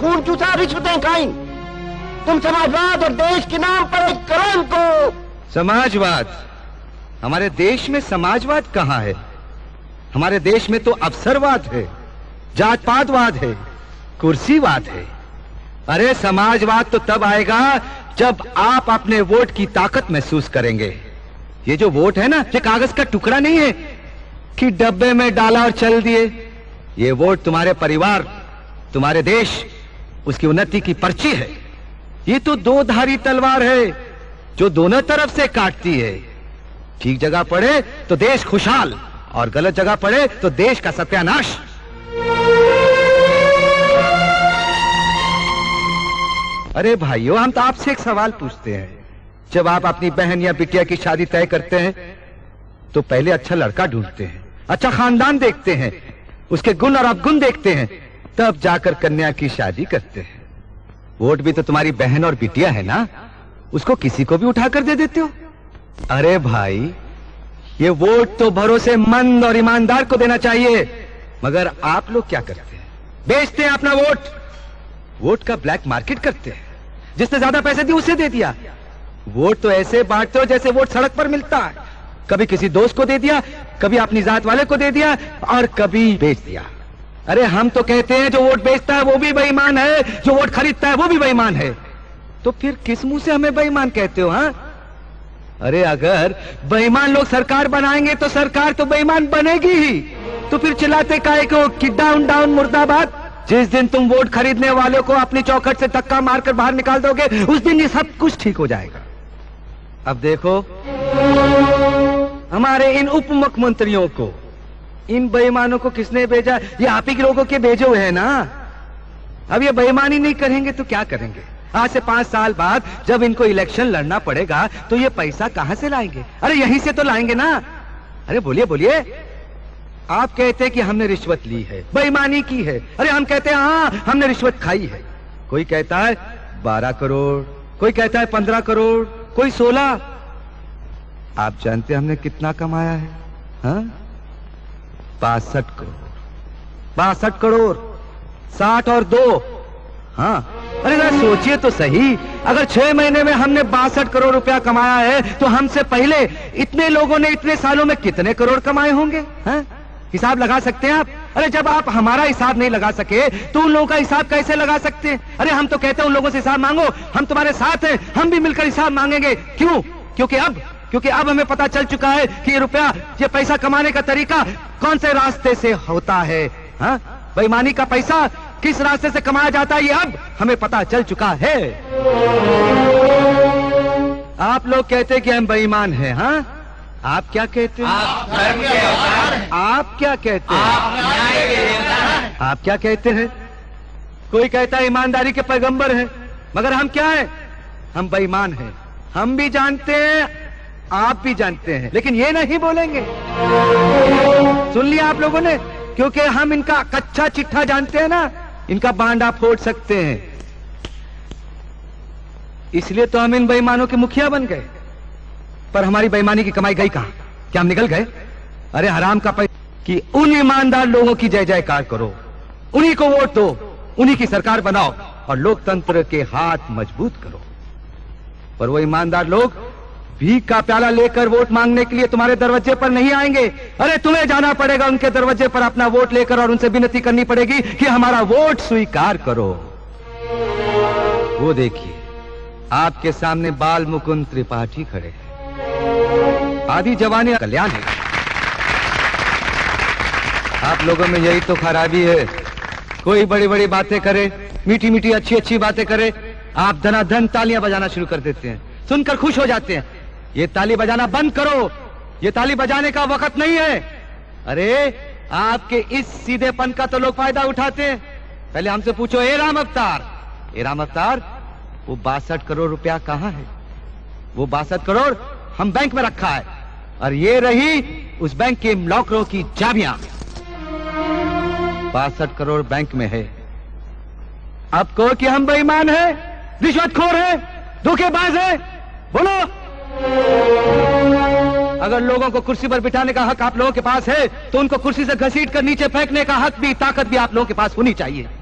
खून चूसा, रिश्वतें खाई। तुम समाजवाद और देश के नाम पर एक कलंक को। समाजवाद? हमारे देश में समाजवाद कहाँ है? हमारे देश में तो अवसरवाद है, जात पातवाद है, कुर्सीवाद है। अरे समाजवाद तो तब आएगा जब आप अपने वोट की ताकत महसूस करेंगे। ये जो वोट है ना, ये कागज का टुकड़ा नहीं है कि डब्बे में डाला और चल दिए। ये वोट तुम्हारे परिवार, तुम्हारे देश, उसकी उन्नति की पर्ची है। ये तो दो धारी तलवार है जो दोनों तरफ से काटती है। ठीक जगह पड़े तो देश खुशहाल, और गलत जगह पड़े तो देश का सत्यानाश। अरे भाइयों, हम तो आपसे एक सवाल पूछते हैं। जब आप अपनी बहन या बिटिया की शादी तय करते हैं तो पहले अच्छा लड़का ढूंढते हैं, अच्छा खानदान देखते हैं, उसके गुण और अवगुण देखते हैं, तब जाकर कन्या की शादी करते हैं। वोट भी तो तुम्हारी बहन और बिटिया है ना, उसको किसी को भी उठाकर दे देते हो। अरे भाई, ये वोट तो भरोसेमंद और ईमानदार को देना चाहिए। मगर आप लोग क्या करते हैं? बेचते हैं अपना वोट, वोट का ब्लैक मार्केट करते हैं। जिसने ज्यादा पैसे दिए उसे दे दिया। वोट तो ऐसे बांटते हो जैसे वोट सड़क पर मिलता है। कभी किसी दोस्त को दे दिया, कभी अपनी जात वाले को दे दिया, और कभी बेच दिया। अरे हम तो कहते हैं जो वोट बेचता है वो भी बेईमान है, जो वोट खरीदता है वो भी बेईमान है। तो फिर किस मुंह से हमें बेईमान कहते हो? हाँ, अरे अगर बेईमान लोग सरकार बनाएंगे तो सरकार तो बेईमान बनेगी ही। तो फिर चिल्लाते काहे को कि डाउन डाउन मुर्दाबाद? जिस दिन तुम वोट खरीदने वालों को अपनी चौखट से धक्का मारकर बाहर निकाल दोगे, उस दिन ये सब कुछ ठीक हो जाएगा। अब देखो, हमारे इन उप मुख्यमंत्रियों को, इन बेईमानों को किसने भेजा? ये आप ही के लोगों के भेजे हुए हैं ना। अब ये बेईमानी नहीं करेंगे तो क्या करेंगे? आज से 5 साल बाद जब इनको इलेक्शन लड़ना पड़ेगा तो ये पैसा कहां से लाएंगे? अरे यहीं से तो लाएंगे ना। अरे बोलिए बोलिए। आप कहते हैं कि हमने रिश्वत ली है, बेईमानी की है। अरे हम कहते हैं हाँ, हमने रिश्वत खाई है। कोई कहता है 12 करोड़, कोई कहता है 15 करोड़, कोई 16। आप जानते हैं हमने कितना कमाया है? हाँ, 62 करोड़। 62 करोड़, 60 और 2। हाँ, अरे जरा सोचिए तो सही, अगर 6 महीने में हमने 62 करोड़ रुपया कमाया है तो हमसे पहले इतने लोगों ने इतने सालों में कितने करोड़ कमाए होंगे? हाँ? हिसाब लगा सकते हैं आप? अरे जब आप हमारा हिसाब नहीं लगा सके तो उन लोगों का हिसाब कैसे लगा सकते हैं? अरे हम तो कहते हैं उन लोगों से हिसाब मांगो, हम तुम्हारे साथ हैं, हम भी मिलकर हिसाब मांगेंगे। क्यों? क्योंकि अब हमें पता चल चुका है कि ये रुपया, ये पैसा कमाने का तरीका कौन से रास्ते से होता है। हाँ, बेईमानी का पैसा किस रास्ते से कमाया जाता है, ये अब हमें पता चल चुका है। आप लोग कहते हैं कि हम बेईमान हैं। हाँ, आप क्या कहते हैं? आप क्या कहते हैं? आप क्या कहते हैं? कोई कहता है ईमानदारी के पैगंबर हैं, मगर हम क्या हैं? हम बेईमान हैं। हम भी जानते हैं, आप भी जानते हैं, लेकिन ये नहीं बोलेंगे। सुन लिया आप लोगों ने? क्योंकि हम इनका कच्चा चिट्ठा जानते हैं ना, इनका बांडा फोड़ सकते हैं। इसलिए तो हम इन बेईमानों के मुखिया बन गए। पर हमारी बेईमानी की कमाई गई कहां? क्या हम निकल गए? अरे हराम का पैसा कि उन ईमानदार लोगों की जय जयकार करो, उन्हीं को वोट दो, उन्हीं की सरकार बनाओ और लोकतंत्र के हाथ मजबूत करो। पर वो ईमानदार लोग भीख का प्याला लेकर वोट मांगने के लिए तुम्हारे दरवाजे पर नहीं आएंगे। अरे तुम्हें जाना पड़ेगा उनके दरवाजे पर अपना वोट लेकर, और उनसे विनती करनी पड़ेगी कि हमारा वोट स्वीकार करो। वो देखिए, आपके सामने बाल मुकुंद त्रिपाठी खड़े हैं। आधी जवानी कल्याण है। आप लोगों में यही तो खराबी है। कोई बड़ी बड़ी बातें करे, मीठी मीठी अच्छी अच्छी बातें करे, आप धनाधन तालियां बजाना शुरू कर देते हैं, सुनकर खुश हो जाते हैं। ये ताली बजाना बंद करो, ये ताली बजाने का वक्त नहीं है। अरे आपके इस सीधेपन का तो लोग फायदा उठाते हैं। पहले हमसे पूछो, ए राम अवतार, वो 62 करोड़ रुपया कहां है? वो 62 करोड़ हम बैंक में रखा है, और ये रही उस बैंक के लॉकरों की चाबियां। 62 करोड़ बैंक में है। अब कहो कि हम बेईमान हैं, रिश्वतखोर हैं, धोखेबाज हैं, बोलो। अगर लोगों को कुर्सी पर बिठाने का हक आप लोगों के पास है तो उनको कुर्सी से घसीट कर नीचे फेंकने का हक भी, ताकत भी आप लोगों के पास होनी चाहिए।